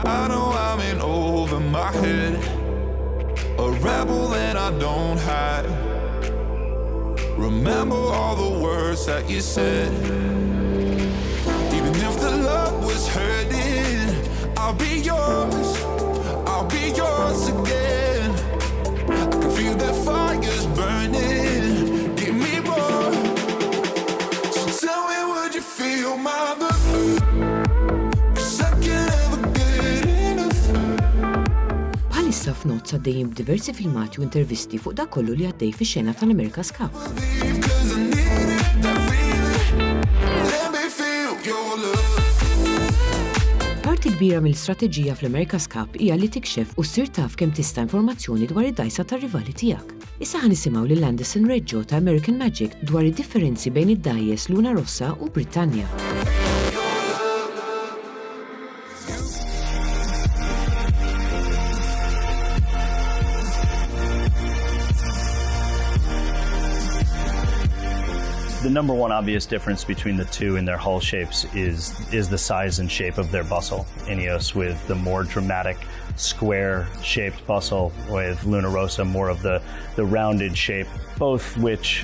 I know I'm in over my head, a rebel and I don't hide. Remember all the words that you said. Even if the love was hurting, I'll be yours again. I can feel the fire's burning, give me more. So tell me, would you feel my love? 'Cause I can't ever get enough. Bħalissa f'not għaddejjin b'diversi filmati u intervisti fuq dak kollu li għaddej fix-xena tal-America's Cup. Parti kbira mill-istrateġija fl-America's Cup hija li tikxef u ssir taf kemm tista' informazzjoni dwar id-dgħajsa tar-rivali tiegħek. Issa ħanisimgħu lil Anderson Reggio ta' American Magic dwar id-differenzi bejn id-dgħajjes Luna Rossa u Brittanja. The number one obvious difference between the two in their hull shapes is the size and shape of their bustle. Ineos with the more dramatic square-shaped bustle, with Luna Rossa more of the rounded shape, both which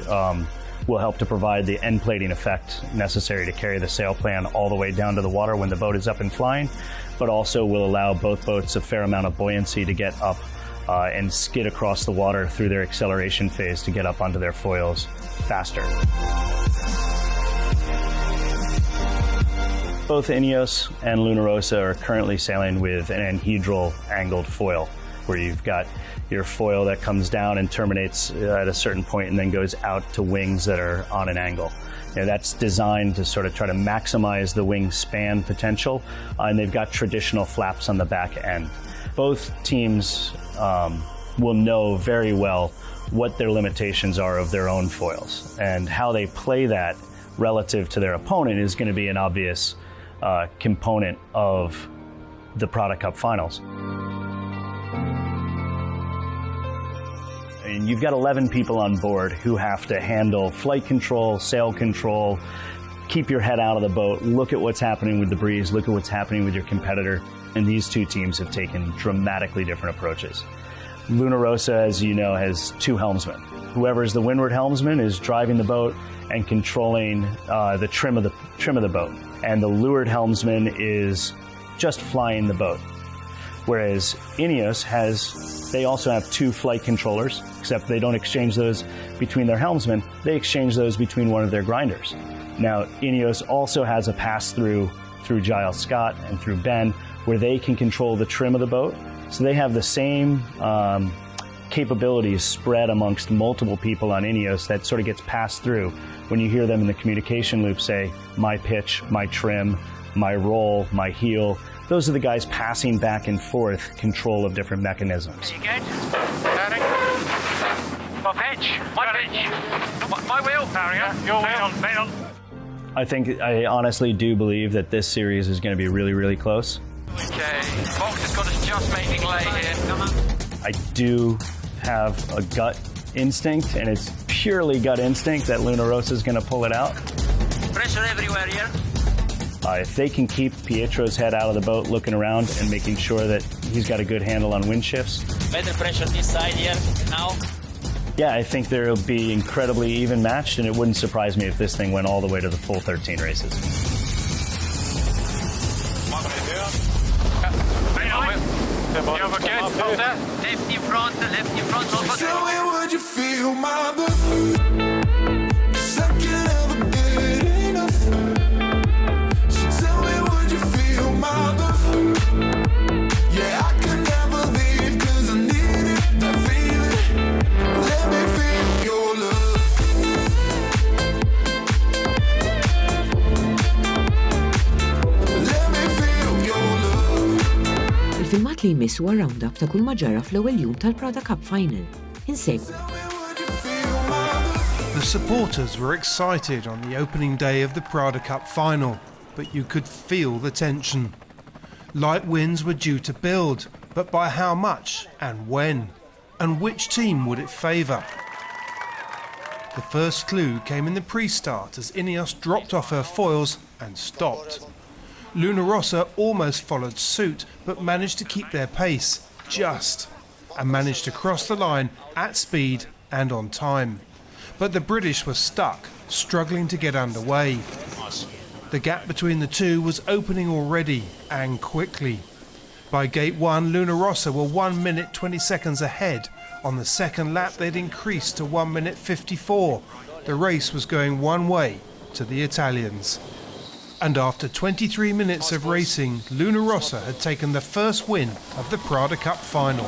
will help to provide the end plating effect necessary to carry the sail plan all the way down to the water when the boat is up and flying, but also will allow both boats a fair amount of buoyancy to get up and skid across the water through their acceleration phase to get up onto their foils faster. Both Ineos and Luna Rossa are currently sailing with an anhedral angled foil, where you've got your foil that comes down and terminates at a certain point and then goes out to wings that are on an angle. That's designed to sort of try to maximize the wing span potential, and they've got traditional flaps on the back end. Both teams will know very well what their limitations are of their own foils, and how they play that relative to their opponent is going to be an obvious component of the Prada Cup finals. I mean, you've got 11 people on board who have to handle flight control, sail control, keep your head out of the boat, look at what's happening with the breeze, look at what's happening with your competitor, and these two teams have taken dramatically different approaches. Luna Rossa, as you know, has two helmsmen. Whoever is the windward helmsman is driving the boat and controlling the trim of the boat, and the leeward helmsman is just flying the boat. Whereas Ineos they also have two flight controllers, except they don't exchange those between their helmsmen, they exchange those between one of their grinders. Now, Ineos also has a pass-through through Giles Scott and through Ben, where they can control the trim of the boat. So they have the same capabilities spread amongst multiple people on Ineos that sort of gets passed through when you hear them in the communication loop say, my pitch, my trim, my roll, my heel. Those are the guys passing back and forth control of different mechanisms. You good? Turning. My pitch. My pitch. My wheel. Your wheel. I honestly do believe that this series is going to be really, really close. Okay, Fox has got us just making lay here. Come on. I do have a gut instinct, and it's purely gut instinct that Luna Rossa is going to pull it out. Pressure everywhere here. If they can keep Pietro's head out of the boat looking around and making sure that he's got a good handle on wind shifts. Better pressure this side here now. Yeah, I think they'll be incredibly even matched, and it wouldn't surprise me if this thing went all the way to the full 13 races. Left in front, over. Tell me, would you feel my love? 'Cause I can't ever get enough. So tell me, would you feel my love? Yeah, I can never leave 'cause I need it, that feeling. Let me feel your love. Let me feel your love. Il-filmat li jmiss huwa roundup ta' kull ma ġara fl-ewwel jum tal-Prada Cup Final. Insegwu. The supporters were excited on the opening day of the Prada Cup Final, but you could feel the tension. Light winds were due to build, but by how much and when? And which team would it favour? The first clue came in the pre-start as Ineos dropped off her foils and stopped. Luna Rossa almost followed suit, but managed to keep their pace, just, and managed to cross the line at speed and on time. But the British were stuck, struggling to get underway. The gap between the two was opening already, and quickly. By gate 1, Luna Rossa were 1 minute 20 seconds ahead. On the second lap, they'd increased to 1 minute 54. The race was going one way, to the Italians. And after 23 minutes of racing, Luna Rossa had taken the first win of the Prada Cup final.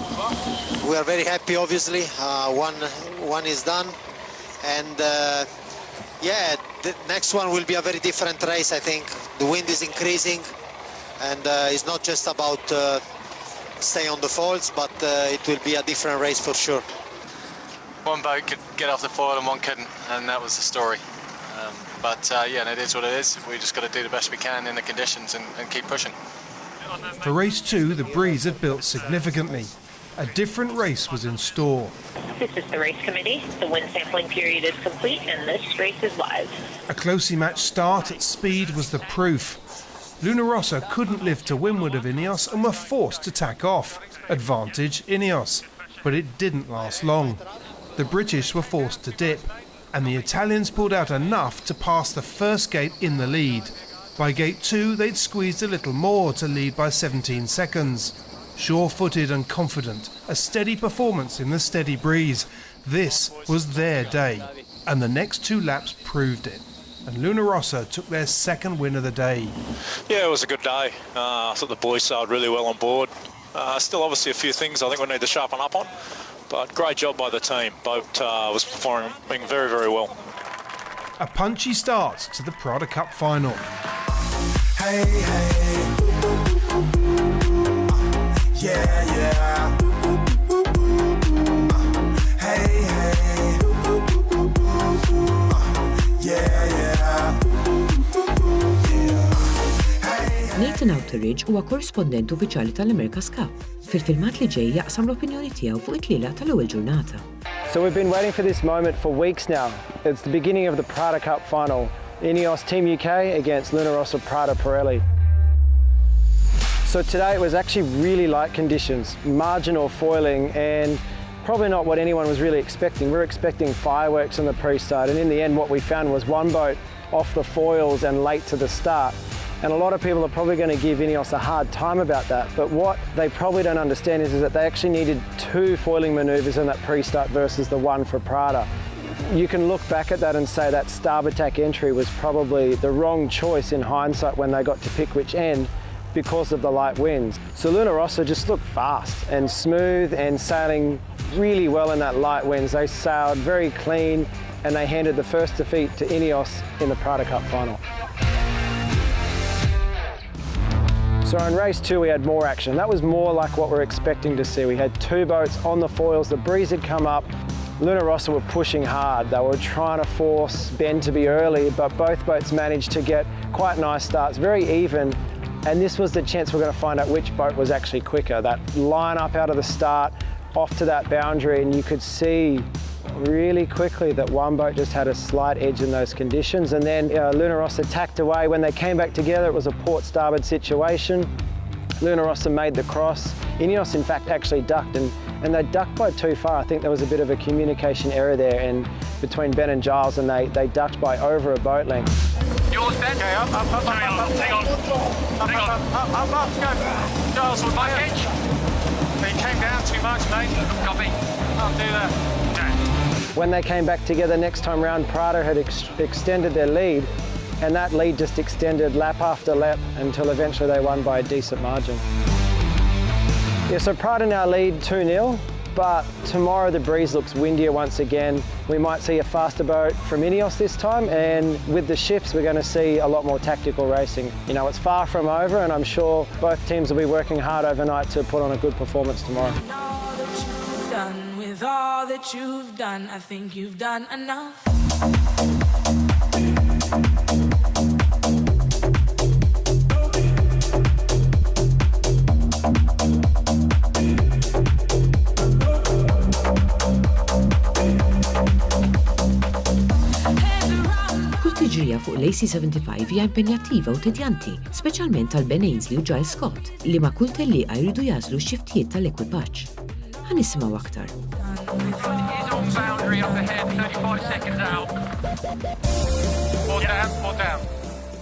We are very happy, obviously. One is done. And yeah, the next one will be a very different race, I think. The wind is increasing, and it's not just about staying on the foils, but it will be a different race for sure. One boat could get off the foil and one couldn't, and that was the story. But yeah, it is what it is. We just got to do the best we can in the conditions and keep pushing. For race 2, the breeze had built significantly. A different race was in store. This is the race committee. The wind sampling period is complete and this race is live. A closely matched start at speed was the proof. Luna Rossa couldn't live to windward of Ineos and were forced to tack off. Advantage Ineos. But it didn't last long. The British were forced to dip, and the Italians pulled out enough to pass the first gate in the lead. By gate 2, they'd squeezed a little more to lead by 17 seconds. Sure-footed and confident, a steady performance in the steady breeze. This was their day, and the next 2 laps proved it. And Luna Rossa took their second win of the day. Yeah, it was a good day. I thought the boys sailed really well on board. Still obviously a few things I think we need to sharpen up on, but great job by the team. Boat was performing very, very well. A punchy start to the Prada Cup final. Hey, hey. Yeah, yeah. Hey, hey. Yeah, yeah. Nathan Outteridge huwa korrispondent uffiċjali tal-America's Cup. Fil-filmat li ġej jaqsam l-opinjoni tiegħu fuq it-tliela tal-ewwel ġurnata. So we've been waiting for this moment for weeks now. It's the beginning of the Prada Cup final. Ineos Team UK against Luna Rossa Prada Pirelli. So today it was actually really light conditions, marginal foiling, and probably not what anyone was really expecting. We were expecting fireworks on the pre-start, and in the end what we found was one boat off the foils and late to the start. And a lot of people are probably going to give Ineos a hard time about that, but what they probably don't understand is that they actually needed 2 foiling manoeuvres in that pre-start versus the 1 for Prada. You can look back at that and say that starboard tack entry was probably the wrong choice in hindsight when they got to pick which end, because of the light winds. So Luna Rossa just looked fast and smooth and sailing really well in that light winds. They sailed very clean and they handed the first defeat to Ineos in the Prada Cup final. So in race 2 we had more action. That was more like what we're expecting to see. We had 2 boats on the foils, the breeze had come up, Luna Rossa were pushing hard. They were trying to force Ben to be early, but both boats managed to get quite nice starts, very even. And this was the chance we're going to find out which boat was actually quicker. That line up out of the start, off to that boundary, and you could see really quickly that one boat just had a slight edge in those conditions. And then Luna Rossa tacked away. When they came back together, it was a port starboard situation. Luna Rossa made the cross. Ineos, in fact, actually ducked, and they ducked by too far. I think there was a bit of a communication error there and between Ben and Giles, and they ducked by over a boat length. Yours, Ben? Okay, up, hang on. Up, go. Giles, with my edge. He came down too much, mate. Copy. Can't do that. Okay. When they came back together next time round, Prada had extended their lead, and that lead just extended lap after lap until eventually they won by a decent margin. Yeah, so Prada now lead 2-0, but tomorrow the breeze looks windier once again. We might see a faster boat from Ineos this time, and with the shifts we're going to see a lot more tactical racing. You know, it's far from over, and I'm sure both teams will be working hard overnight to put on a good performance tomorrow. With all that you've done, I think you've done enough. Kull tiġrija fuq l-IC75 hija impenjattiva u tedjanti, speċjalment għal Ben Ainsley u Giles Scott, li ma' kull tellieqa jridu jażlu x-xiftijiet tal-ekwipaġġ. Ħanisimgħu aktar.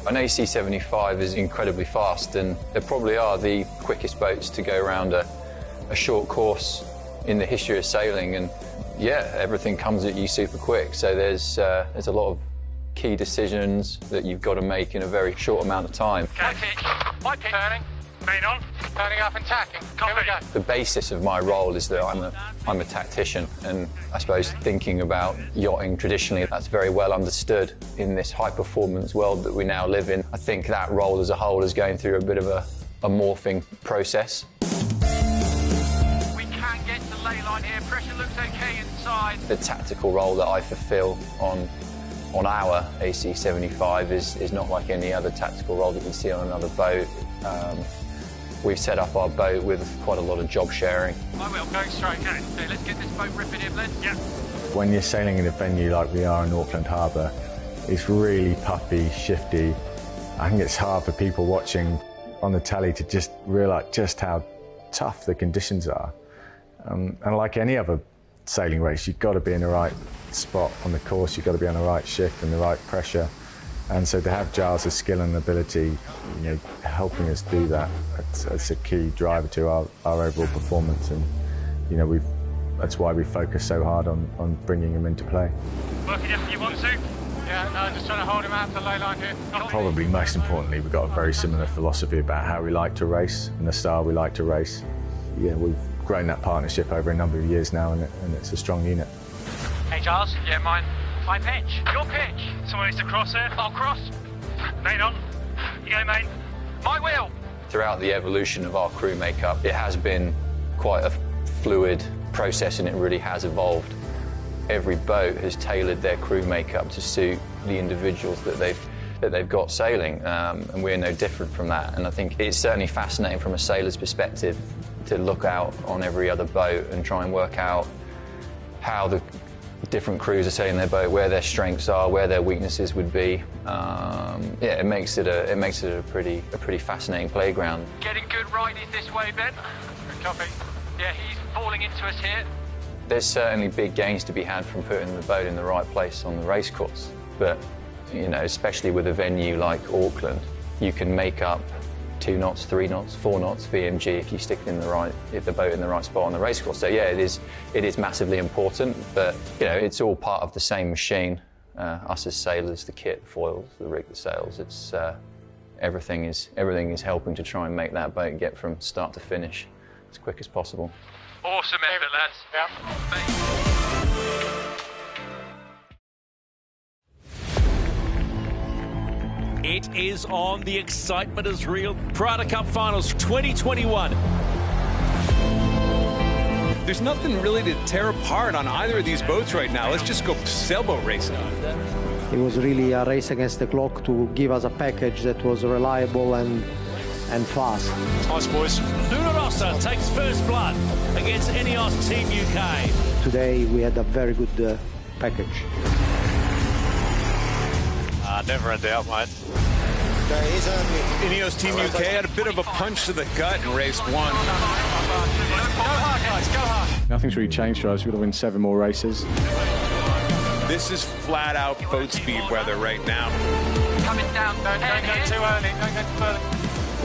An AC75 is incredibly fast, and they probably are the quickest boats to go around a short course in the history of sailing. And yeah, everything comes at you super quick. So there's a lot of key decisions that you've got to make in a very short amount of time. My pitch. Turning. Main on. Turning up and tacking. Here we go. The basis of my role is that I'm a tactician, and I suppose thinking about yachting traditionally, that's very well understood in this high-performance world that we now live in. I think that role as a whole is going through a bit of a morphing process. We can get to ley line here. Pressure looks okay inside. The tactical role that I fulfil on our AC75 is not like any other tactical role that you see on another boat. We've set up our boat with quite a lot of job sharing. I will, going straight. Okay, so let's get this boat ripping in then. Yeah. When you're sailing in a venue like we are in Auckland Harbour, it's really puffy, shifty. I think it's hard for people watching on the telly to just realise just how tough the conditions are. And like any other sailing race, you've got to be in the right spot on the course, you've got to be on the right shift and the right pressure. And so to have Giles' skill and ability, helping us do that, it's a key driver to our overall performance. And that's why we focus so hard on bringing him into play. Working if you want to. Yeah, no, just trying to hold him out to ley line here. Probably most importantly, we've got a very similar philosophy about how we like to race and the style we like to race. Yeah, we've grown that partnership over a number of years now, and it's a strong unit. Hey, Giles. Yeah, mine. My pitch. Your pitch. Someone needs to cross here. I'll cross. Main on. You go, main. My wheel. Throughout the evolution of our crew makeup, it has been quite a fluid process, and it really has evolved. Every boat has tailored their crew makeup to suit the individuals that they've got sailing, and we're no different from that. And I think it's certainly fascinating from a sailor's perspective to look out on every other boat and try and work out how the different crews are sailing their boat, where their strengths are, where their weaknesses would be. Yeah, it makes it a pretty fascinating playground. Getting good righties this way, Ben. Copy. Yeah, he's falling into us here. There's certainly big gains to be had from putting the boat in the right place on the race course, but especially with a venue like Auckland, you can make up 2 knots, 3 knots, 4 knots VMG if you stick the boat in the right spot on the race course. So yeah, it is massively important, but it's all part of the same machine. Us as sailors, the kit, the foils, the rig, the sails. It's everything is helping to try and make that boat get from start to finish as quick as possible. Awesome effort, lads. Yeah. It is on. The excitement is real. Prada Cup Finals 2021. There's nothing really to tear apart on either of these boats right now. Let's just go sailboat racing. It was really a race against the clock to give us a package that was reliable and fast. Nice, boys. Luna Rossa takes first blood against Ineos Team UK. Today we had a very good package. Never a doubt, mate. Ineos Team UK had a bit of a punch to the gut in race 1. Go hard, guys, go hard. Nothing's really changed for us. We've got to win 7 more races. This is flat out boat speed weather right now. Coming down. Don't go too early. Don't go too early.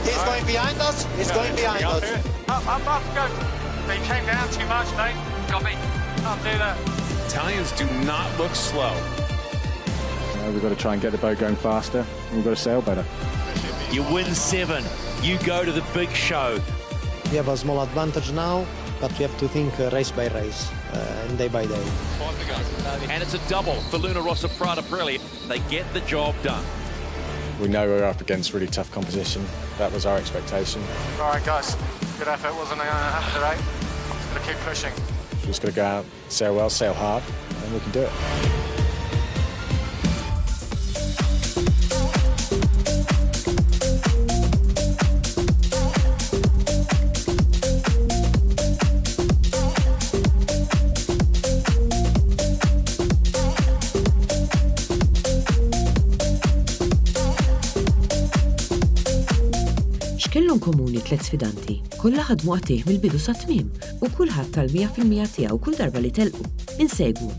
He's going behind us. He's going behind us. Up, go. He came down too much, mate. Copy. Can't do that. Italians do not look slow. We've got to try and get the boat going faster, and we've got to sail better. You win 7. You go to the big show. We have a small advantage now, but we have to think race by race and day by day. And it's a double for Luna Rossa Prada Pirelli. They get the job done. We know we're up against really tough competition. That was our expectation. All right, guys. Good effort. Wasn't going to happen today. Just got to keep pushing. We've just got to go out, sail well, sail hard, and we can do it. Għandhom komuni 3 sfidanti, kollha ħadmu għatih mill-bidu sa tmiem u kulħadd tal-100% tiegħu kull darba li telqu. Insegwu.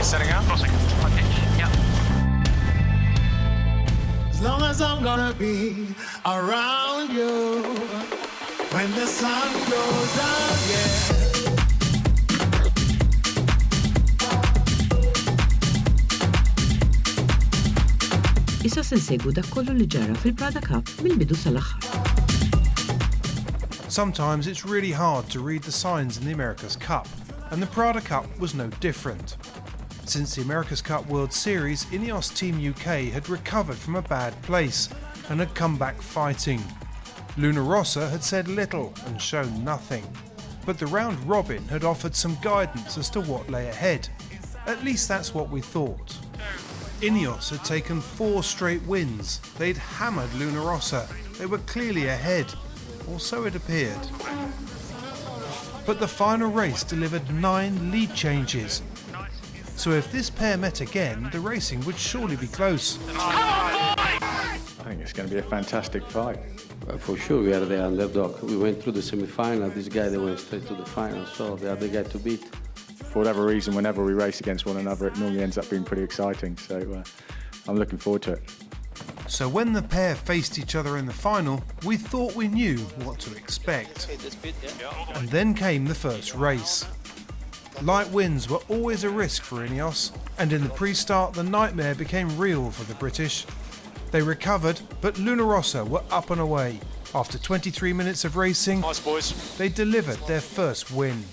Setting up. Yep. As long as I'm gonna be around you when the sun goes down, yeah. Issa se nsegwu dak kollu li ġara fil-Prada Cup mill-bidu sal-aħħar. Sometimes it's really hard to read the signs in the America's Cup, and the Prada Cup was no different. Since the America's Cup World Series, Ineos Team UK had recovered from a bad place and had come back fighting. Luna Rossa had said little and shown nothing, but the round robin had offered some guidance as to what lay ahead. At least that's what we thought. Ineos had taken 4 straight wins. They'd hammered Luna Rossa. They were clearly ahead, or so it appeared. But the final race delivered 9 lead changes. So if this pair met again, the racing would surely be close. I think it's going to be a fantastic fight. For sure, we are the underdog. We went through the semi-final. This guy, they went straight to the final, so they are the guy to beat. For whatever reason, whenever we race against one another, it normally ends up being pretty exciting. So I'm looking forward to it. So when the pair faced each other in the final, we thought we knew what to expect. And then came the first race. Light winds were always a risk for Ineos, and in the pre-start the nightmare became real for the British. They recovered, but Luna Rossa were up and away. After 23 minutes of racing, nice, boys. They delivered their first win.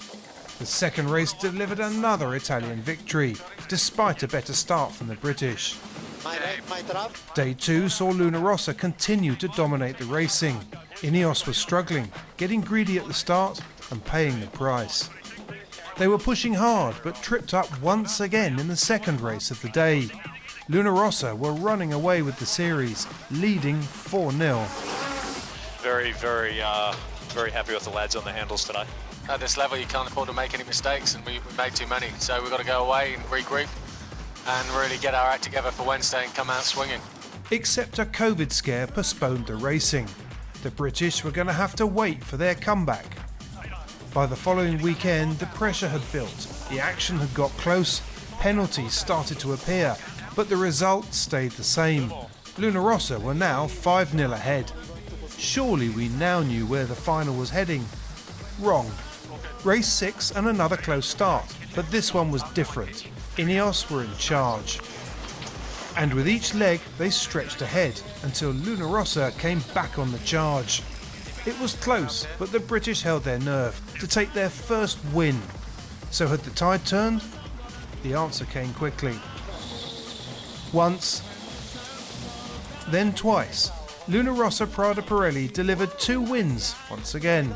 The second race delivered another Italian victory, despite a better start from the British. Day 2 saw Luna Rossa continue to dominate the racing. Ineos was struggling, getting greedy at the start and paying the price. They were pushing hard, but tripped up once again in the second race of the day. Luna Rossa were running away with the series, leading 4-0. Very happy with the lads on the handles today. At this level, you can't afford to make any mistakes, and we made too many. So we've got to go away and regroup and really get our act together for Wednesday and come out swinging. Except a COVID scare postponed the racing. The British were going to have to wait for their comeback. By the following weekend, the pressure had built, the action had got close, penalties started to appear, but the result stayed the same. Luna Rossa were now 5-0 ahead. Surely we now knew where the final was heading. Wrong. Race 6 and another close start, but this one was different. Ineos were in charge. And with each leg, they stretched ahead until Luna Rossa came back on the charge. It was close, but the British held their nerve to take their first win. So had the tide turned? The answer came quickly. Once, then twice, Luna Rossa Prada Pirelli delivered 2 wins once again.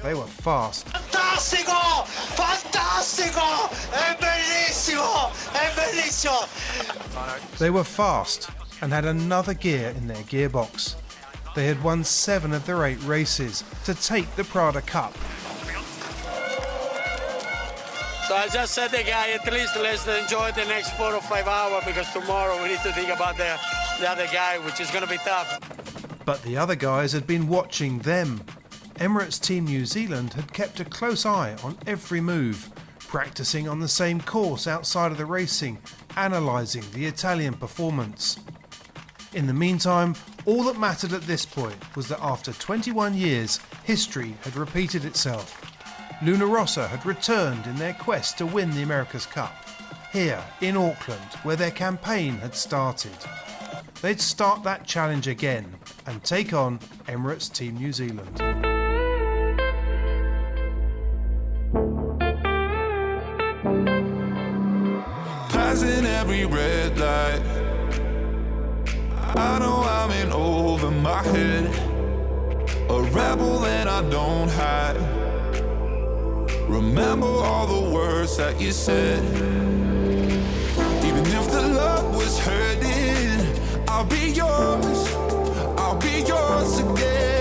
They were fast. Fantastico! Fantastico! È bellissimo! È bellissimo! They were fast and had another gear in their gearbox. They had won 7 of their 8 races to take the Prada Cup. So I just said to the guy, at least let's enjoy the next 4 or 5 hours, because tomorrow we need to think about the other guy, which is going to be tough. But the other guys had been watching them. Emirates Team New Zealand had kept a close eye on every move, practicing on the same course outside of the racing, analysing the Italian performance. In the meantime, all that mattered at this point was that after 21 years, history had repeated itself. Luna Rossa had returned in their quest to win the America's Cup, here in Auckland, where their campaign had started. They'd start that challenge again and take on Emirates Team New Zealand. Passing every red light, I know I'm in over my head, a rebel and I don't hide. Remember all the words that you said. Even if the love was hurting, I'll be yours again.